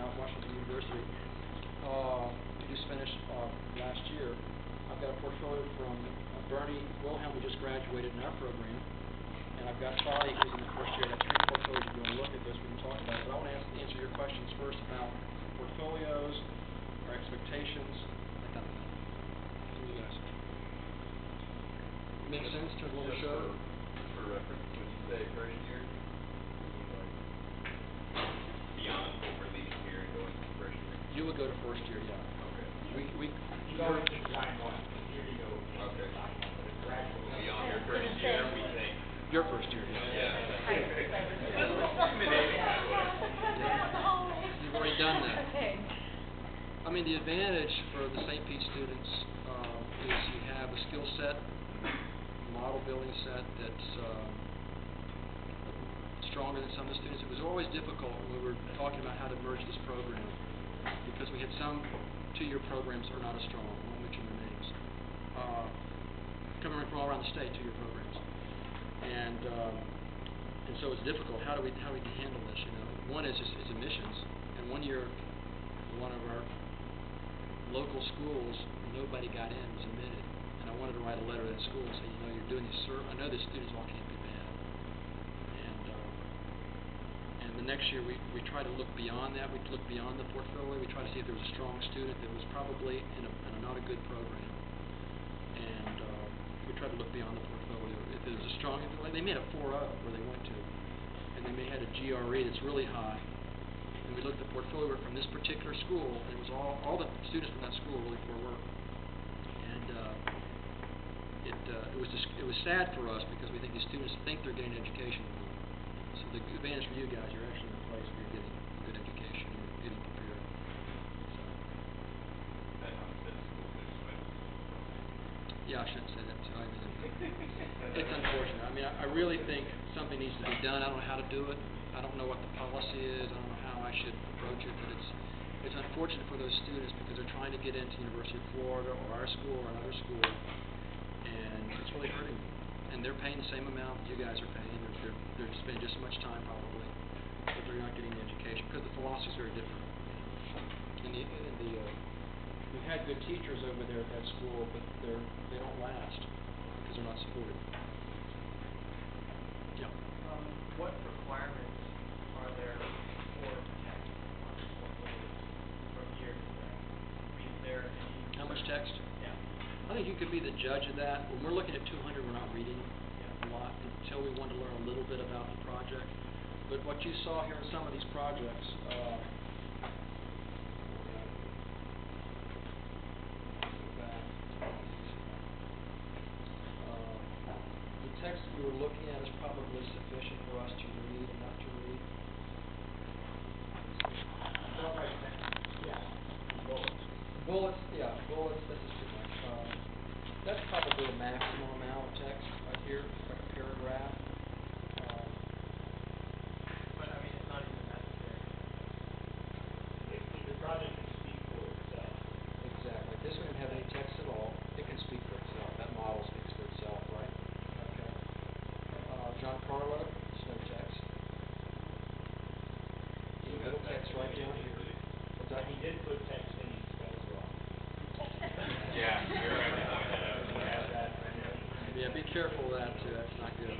now at Washington University. We just finished last year. I've got a portfolio from Bernie Wilhelm, who just graduated in our program, and I've got Claudia, who's in the first year. That's 3 portfolios. If you want to look at this, we can talk about it. But I want to answer your questions first about portfolios, our expectations, that kind of thing. What do you guys? Make sense to what we showed? For reference, when you say first year, you mean like beyond what we're leaving here and going to first year? You would go to first year, yeah. Okay. You go into design 1, and here you go into design 1, but it's gradual. Beyond your first year, we think. Your first year, yeah. You've already done that. I mean, the advantage for the St. Pete students is you have a skill set, model building set that's stronger than some of the students. It was always difficult when we were talking about how to merge this program because we had some 2-year programs that are not as strong. I won't mention their names. Coming from all around the state, 2-year programs. And so it's difficult. How do we handle this? You know, one is admissions. And one year, one of our local schools, nobody got in, was admitted. And I wanted to write a letter to that school and say, you know, you're doing these I know the students all can't be bad. And the next year we try to look beyond that. We look beyond the portfolio. We try to see if there was a strong student that was probably in a not a good program. And we try to look beyond the portfolio. If there was a strong, they may have 4.0 where they went to, and they may have a GRE that's really high. And we looked at the portfolio from this particular school, and it was all the students from that school really poor work. And it was sad for us because we think these students think they're getting an education. So the advantage for you guys, you're actually in a place where you're getting a good education and you're getting prepared. So. That said school district. Yeah, I shouldn't say that too. I mean, it's unfortunate. I mean, I really think something needs to be done. I don't know how to do it. I don't know what the policy is. I don't know how I should approach it, but it's unfortunate for those students because they're trying to get into the University of Florida or our school or another school, and it's really hurting them. And they're paying the same amount that you guys are paying. They're spending just as much time probably, but they're not getting the education because the philosophy is very different. And we've had good teachers over there at that school, but they don't last because they're not supported. Yeah. What requirements are there for text on the portfolios from year to year? I mean, is there any... How much text? Yeah. I think you could be the judge of that. When we're looking at 200, we're not reading a lot until we want to learn a little bit about the project. But what you saw here in some of these projects, the text that we were looking at is probably sufficient for us to read and not to read. Bullets, yeah, bullets, this is too much. That's probably a maximum amount of text right here, like a paragraph. But, I mean, it's not even necessary. If the project can speak for itself. Exactly. This one doesn't have any text at all. It can speak for itself. That model speaks for itself, right? Okay. John Carlo, there's no text. A little text right down here. What's that? He did put text in, he spells wrong. Yeah, you're right. Yeah, be careful of that too. That's not good.